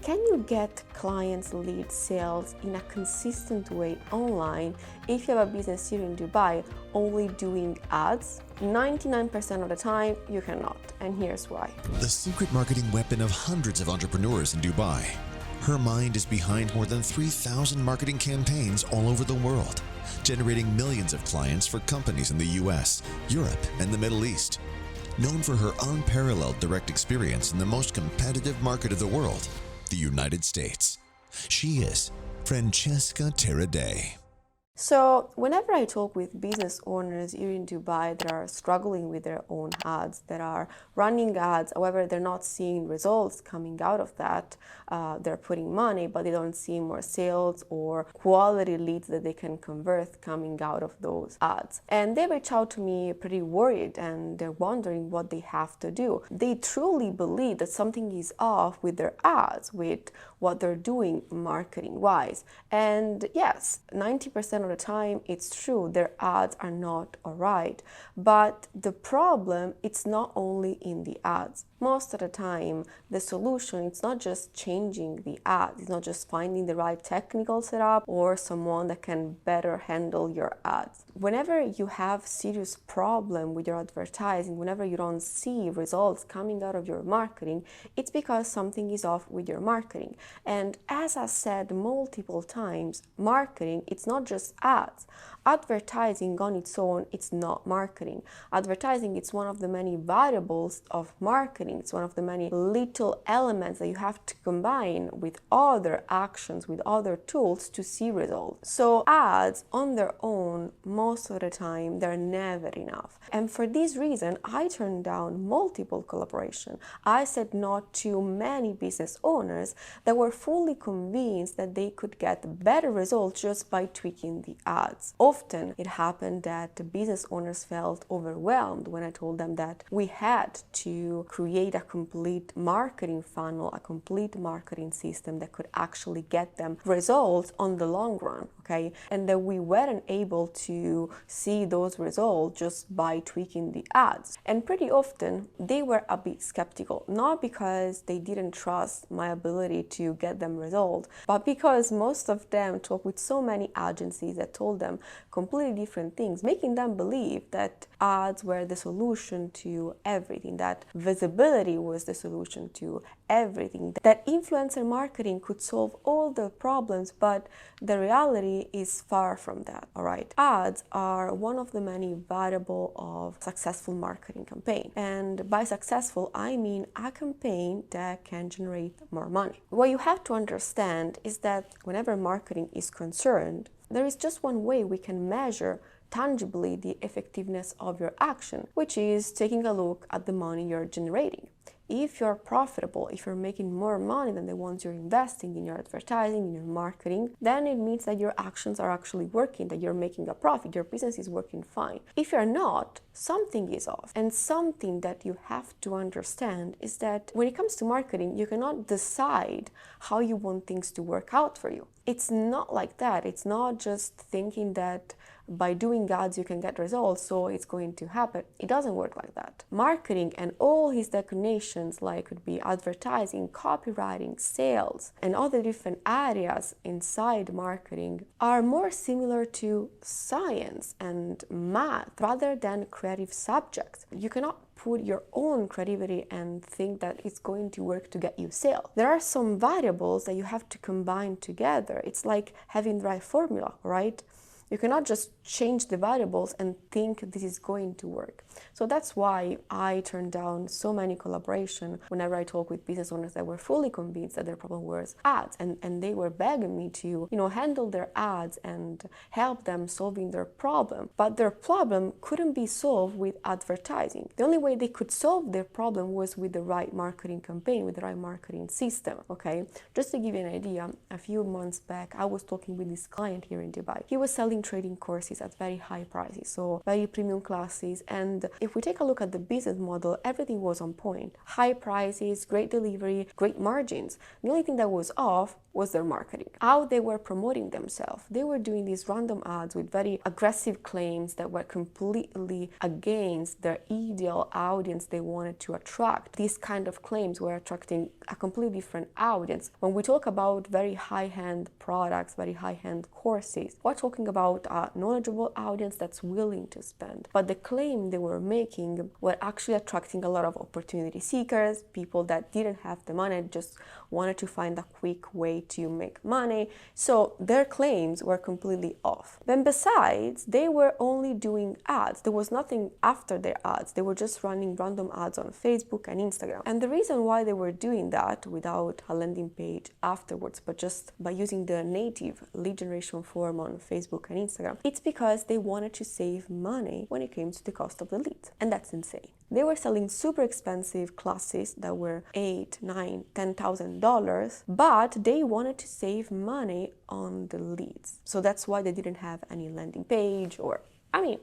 can you get clients lead sales in a consistent way online if you have a business here in Dubai only doing ads? 99% of the time, you cannot, and here's why. The secret marketing weapon of hundreds of entrepreneurs in Dubai. Her mind is behind more than 3,000 marketing campaigns all over the world, generating millions of clients for companies in the US, Europe, and the Middle East. Known for her unparalleled direct experience in the most competitive market of the world, the United States. She is Francesca Taraddei. So whenever I talk with business owners here in Dubai that are struggling with their own ads, that are running ads, however, they're not seeing results coming out of that, they're putting money, but they don't see more sales or quality leads that they can convert coming out of those ads. And they reach out to me pretty worried and they're wondering what they have to do. They truly believe that something is off with their ads, with what they're doing marketing-wise. And yes, 90% of the time it's true, their ads are not all right. But the problem, it's not only in the ads. Most of the time, the solution, it's not just changing the ads, it's not just finding the right technical setup or someone that can better handle your ads. Whenever you have serious problem with your advertising, whenever you don't see results coming out of your marketing, it's because something is off with your marketing. And as I said multiple times, marketing, it's not just ads. Advertising on its own, it's not marketing. Advertising, it's one of the many variables of marketing. It's one of the many little elements that you have to combine with other actions, with other tools to see results. So ads on their own, most of the time, they're never enough. And for this reason, I turned down multiple collaborations. I said no to many business owners that were fully convinced that they could get better results just by tweaking the ads. Often it happened that the business owners felt overwhelmed when I told them that we had to create a complete marketing funnel, a complete marketing system that could actually get them results on the long run, okay? And that we weren't able to see those results just by tweaking the ads. And pretty often they were a bit skeptical, not because they didn't trust my ability to get them results, but because most of them talked with so many agencies that told them completely different things, making them believe that ads were the solution to everything, that visibility was the solution to everything, that influencer marketing could solve all the problems, but the reality is far from that, all right? Ads are one of the many variables of successful marketing campaign. And by successful, I mean a campaign that can generate more money. What you have to understand is that whenever marketing is concerned, there is just one way we can measure tangibly the effectiveness of your action, which is taking a look at the money you're generating. If you're profitable, if you're making more money than the ones you're investing in your advertising, in your marketing, then it means that your actions are actually working, that you're making a profit, your business is working fine. If you're not, something is off. And something that you have to understand is that when it comes to marketing, you cannot decide how you want things to work out for you. It's not like that. It's not just thinking that by doing ads you can get results, so it's going to happen. It doesn't work like that. Marketing and all his designations, like could be advertising, copywriting, sales, and other different areas inside marketing, are more similar to science and math rather than creative subjects. You cannot put your own creativity and think that it's going to work to get you sales. There are some variables that you have to combine together. It's like having the right formula, right? You cannot just change the variables and think this is going to work. So that's why I turned down so many collaborations whenever I talk with business owners that were fully convinced that their problem was ads, and they were begging me to, handle their ads and help them solving their problem. But their problem couldn't be solved with advertising. The only way they could solve their problem was with the right marketing campaign, with the right marketing system, okay? Just to give you an idea, a few months back, I was talking with this client here in Dubai. He was selling selling trading courses at very high prices, so very premium classes. And if we take a look at the business model, everything was on point. High prices, great delivery, great margins. The only thing that was off was their marketing, how they were promoting themselves. They were doing these random ads with very aggressive claims that were completely against their ideal audience they wanted to attract. These kind of claims were attracting a completely different audience. When we talk about very high-end products, very high-end courses, we're talking about a knowledgeable audience that's willing to spend. But the claim they were making were actually attracting a lot of opportunity seekers, people that didn't have the money, just wanted to find a quick way to make money. So their claims were completely off. Then besides, they were only doing ads. There was nothing after their ads. They were just running random ads on Facebook and Instagram. And the reason why they were doing that without a landing page afterwards, but just by using the native lead generation form on Facebook and Instagram, it's because they wanted to save money when it came to the cost of the lead. And that's insane. They were selling super expensive classes that were $8,000, $9,000, $10,000, but they wanted to save money on the leads. So that's why they didn't have any landing page or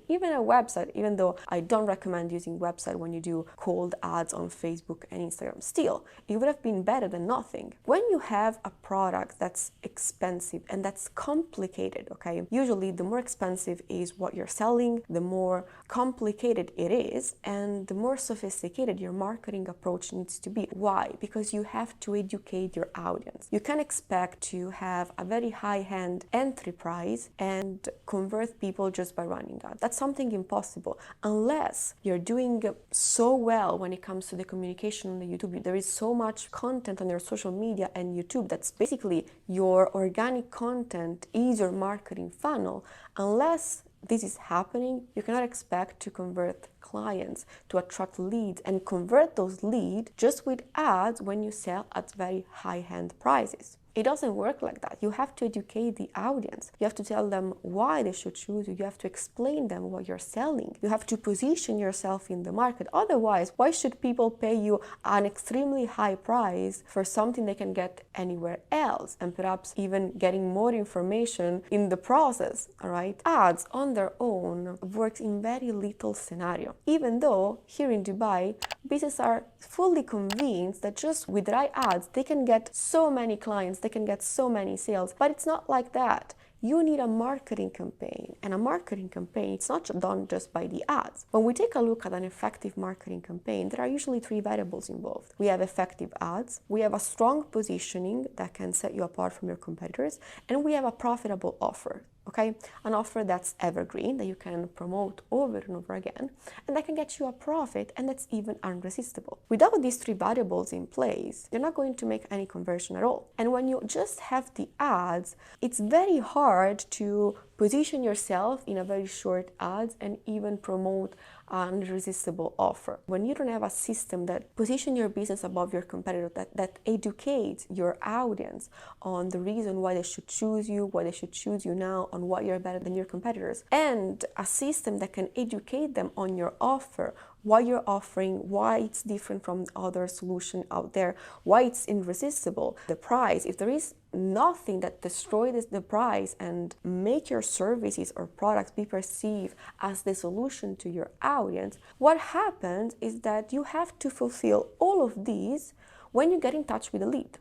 even a website, even though I don't recommend using website when you do cold ads on Facebook and Instagram. Still, it would have been better than nothing. When you have a product that's expensive and that's complicated, okay, usually the more expensive is what you're selling, the more complicated it is, and the more sophisticated your marketing approach needs to be. Why? Because you have to educate your audience. You can't expect to have a very high-end entry price and convert people just by running that. That's something impossible unless you're doing so well when it comes to the communication on the YouTube. There is so much content on your social media and YouTube that's basically your organic content is your marketing funnel. Unless this is happening, you cannot expect to convert clients, to attract leads and convert those leads just with ads when you sell at very high-end prices. It doesn't work like that. You have to educate the audience. You have to tell them why they should choose you. You have to explain them what you're selling. You have to position yourself in the market. Otherwise, why should people pay you an extremely high price for something they can get anywhere else and perhaps even getting more information in the process, all right? Ads on their own works in very little scenario. Even though here in Dubai, businesses are fully convinced that just with the right ads, they can get so many clients, they can get so many sales, but it's not like that. You need a marketing campaign, and a marketing campaign, it's not done just by the ads. When we take a look at an effective marketing campaign, there are usually three variables involved. We have effective ads, we have a strong positioning that can set you apart from your competitors, and we have a profitable offer. Okay, an offer that's evergreen, that you can promote over and over again, and that can get you a profit, and that's even unresistible. Without these three variables in place, you're not going to make any conversion at all. And when you just have the ads, it's very hard to position yourself in a very short ads and even promote an irresistible offer. When you don't have a system that positions your business above your competitor, that educates your audience on the reason why they should choose you, why they should choose you now, on why you're better than your competitors, and a system that can educate them on your offer, why you're offering, why it's different from other solution out there, why it's irresistible, the price. If there is nothing that destroys the price and make your services or products be perceived as the solution to your audience, what happens is that you have to fulfill all of these when you get in touch with the lead.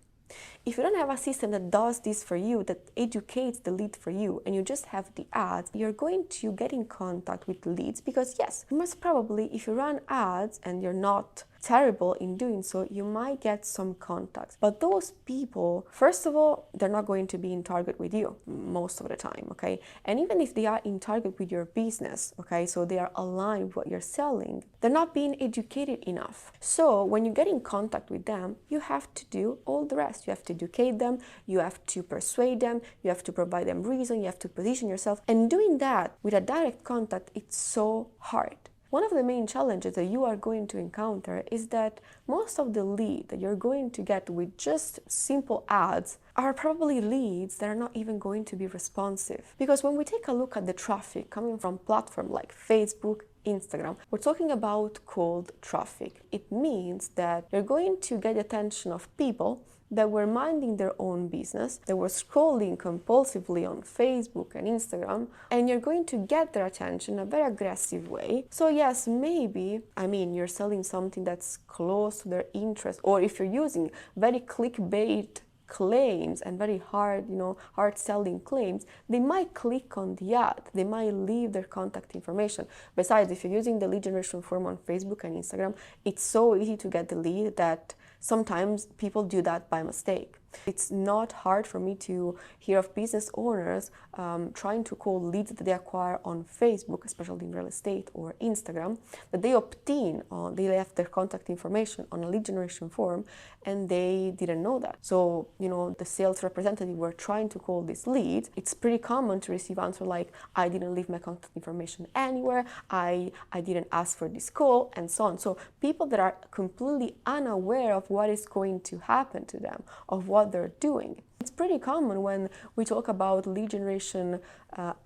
If you don't have a system that does this for you, that educates the lead for you, and you just have the ads, you're going to get in contact with leads because yes, most probably if you run ads and you're not terrible in doing so, you might get some contacts. But those people, first of all, they're not going to be in target with you most of the time, okay? And even if they are in target with your business, okay, so they are aligned with what you're selling, they're not being educated enough. So when you get in contact with them, you have to do all the rest. You have to educate them, you have to persuade them, you have to provide them reason, you have to position yourself. And doing that with a direct contact, it's so hard. One of the main challenges that you are going to encounter is that most of the leads that you're going to get with just simple ads are probably leads that are not even going to be responsive. Because when we take a look at the traffic coming from platforms like Facebook, Instagram, we're talking about cold traffic. It means that you're going to get the attention of people that were minding their own business, that were scrolling compulsively on Facebook and Instagram, and you're going to get their attention in a very aggressive way. So yes, maybe, you're selling something that's close to their interest, or if you're using very clickbait claims and very hard selling claims, they might click on the ad, they might leave their contact information. Besides, if you're using the lead generation form on Facebook and Instagram, it's so easy to get the lead that sometimes people do that by mistake. It's not hard for me to hear of business owners trying to call leads that they acquire on Facebook, especially in real estate or Instagram, that they they left their contact information on a lead generation form and they didn't know that. So, the sales representative were trying to call this lead. It's pretty common to receive answers like, I didn't leave my contact information anywhere, I didn't ask for this call, and so on. So people that are completely unaware of what is going to happen to them, of what they're doing. It's pretty common when we talk about lead generation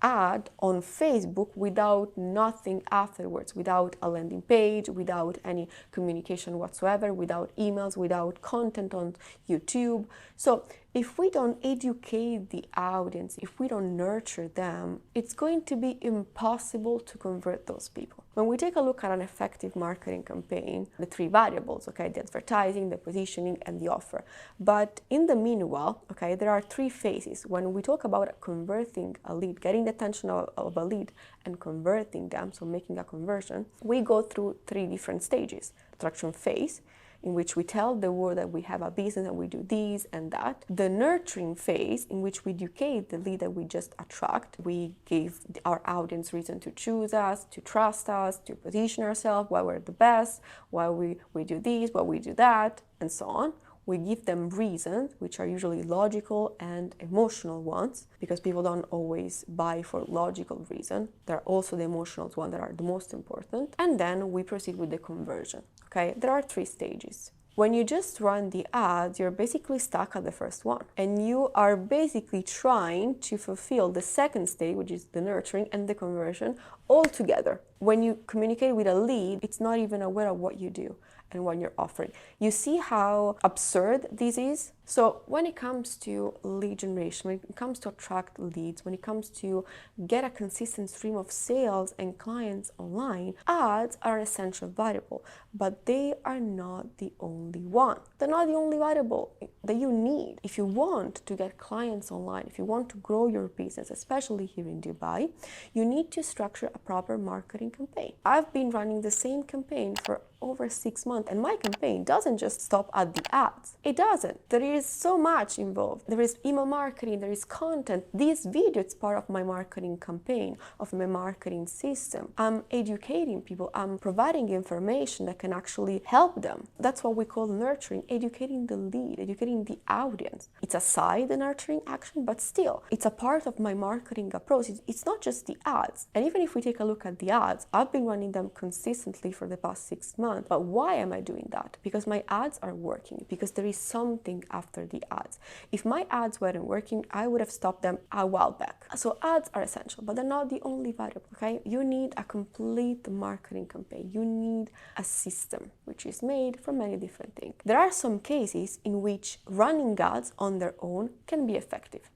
ad on Facebook without nothing afterwards, without a landing page, without any communication whatsoever, without emails, without content on YouTube. So if we don't educate the audience, if we don't nurture them, it's going to be impossible to convert those people. When we take a look at an effective marketing campaign, the three variables, the advertising, the positioning, and the offer. But in the meanwhile, there are three phases. When we talk about converting a lead, getting the attention of a lead and converting them, so making a conversion, we go through three different stages. Attraction phase, in which we tell the world that we have a business and we do this and that. The nurturing phase, in which we educate the lead that we just attract. We give our audience reason to choose us, to trust us, to position ourselves, why we're the best, why we do this, why we do that, and so on. We give them reasons, which are usually logical and emotional ones, because people don't always buy for logical reasons. There are also the emotional ones that are the most important. And then we proceed with the conversion. There are three stages. When you just run the ads, you're basically stuck at the first one. And you are basically trying to fulfill the second stage, which is the nurturing and the conversion, all together. When you communicate with a lead, it's not even aware of what you do and what you're offering. You see how absurd this is? So when it comes to lead generation, when it comes to attract leads, when it comes to get a consistent stream of sales and clients online, ads are an essential variable, but they are not the only one. They're not the only variable that you need. If you want to get clients online, if you want to grow your business, especially here in Dubai, you need to structure a proper marketing campaign. I've been running the same campaign for over 6 months, and my campaign doesn't just stop at the ads. It doesn't. There is so much involved. There is email marketing, there is content. This video is part of my marketing campaign, of my marketing system. I'm educating people. I'm providing information that can actually help them. That's what we call nurturing, educating the lead, educating the audience. It's a side nurturing action, but still, it's a part of my marketing approach. It's not just the ads. And even if we take a look at the ads, I've been running them consistently for the past 6 months. But why am I doing that? Because my ads are working, because there is something after the ads. If my ads weren't working, I would have stopped them a while back. So ads are essential, but they're not the only variable, You need a complete marketing campaign. You need a system, which is made from many different things. There are some cases in which running ads on their own can be effective.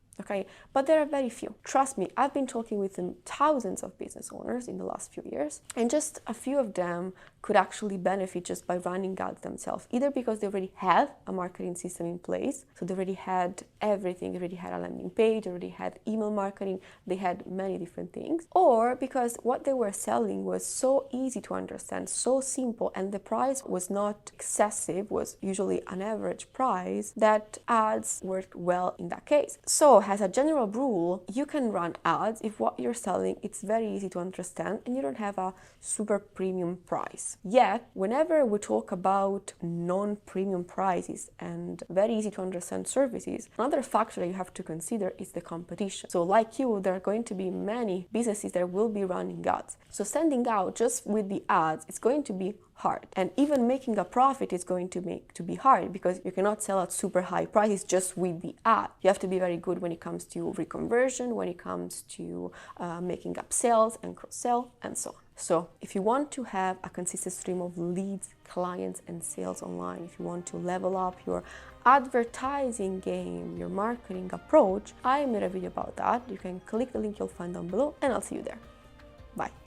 But there are very few. Trust me, I've been talking with thousands of business owners in the last few years, and just a few of them could actually benefit just by running ads themselves, either because they already had a marketing system in place, so they already had everything, they already had a landing page, they already had email marketing, they had many different things, or because what they were selling was so easy to understand, so simple, and the price was not excessive, was usually an average price, that ads worked well in that case. So as a general rule, you can run ads if what you're selling it's very easy to understand and you don't have a super premium price. Yet, whenever we talk about non-premium prices and very easy to understand services, another factor that you have to consider is the competition. So like you, there are going to be many businesses that will be running ads. So standing out just with the ads, it's going to be hard. And even making a profit is going to be hard, because you cannot sell at super high prices just with the ad. You have to be very good when it comes to reconversion, when it comes to making up sales and cross-sell and so on. So if you want to have a consistent stream of leads, clients and sales online, if you want to level up your advertising game, your marketing approach, I made a video about that. You can click the link you'll find down below, and I'll see you there. Bye.